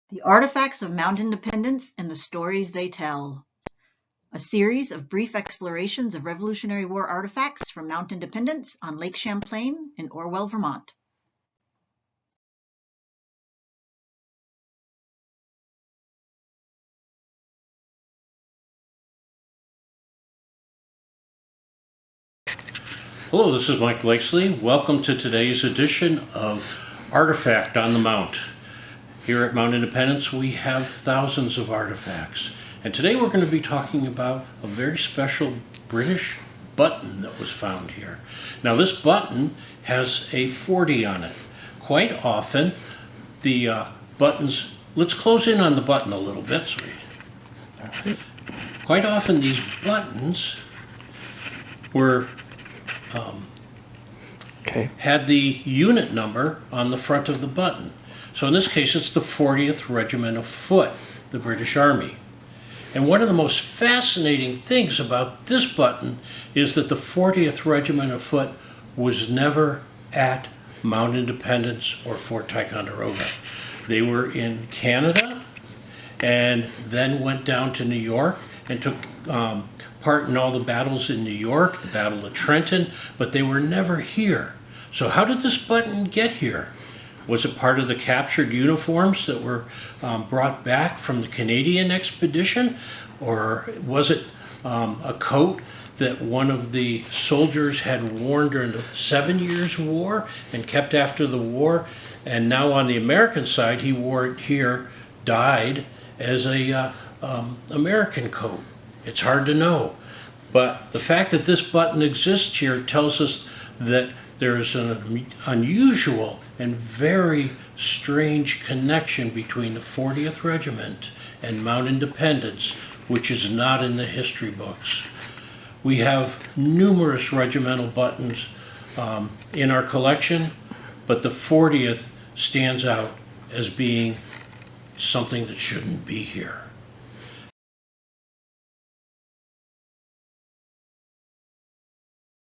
The Artifacts of Mount Independence and the Stories They Tell. A series of brief explorations of Revolutionary War artifacts from Mount Independence on Lake Champlain in Orwell, Vermont. Hello, this is Mike Blakeslee. Welcome to today's edition of Artifact on the Mount. Here at Mount Independence, we have thousands of artifacts. And today we're going to be talking about a very special British button that was found here. Now this button has a 40 on it. Quite often, the buttons, let's close in on the button a little bit. Quite often these buttons were had the unit number on the front of the button. So in this case, it's the 40th Regiment of Foot, the British Army. And one of the most fascinating things about this button is that the 40th Regiment of Foot was never at Mount Independence or Fort Ticonderoga. They were in Canada and then went down to New York and took part in all the battles in New York, the Battle of Trenton, but they were never here. So how did this button get here? Was it part of the captured uniforms that were brought back from the Canadian expedition? Or was it a coat that one of the soldiers had worn during the 7 Years' War and kept after the war? And now on the American side, he wore it here, dyed as a American coat. It's hard to know. But the fact that this button exists here tells us that there is an unusual and very strange connection between the 40th Regiment and Mount Independence, which is not in the history books. We have numerous regimental buttons in our collection, but the 40th stands out as being something that shouldn't be here.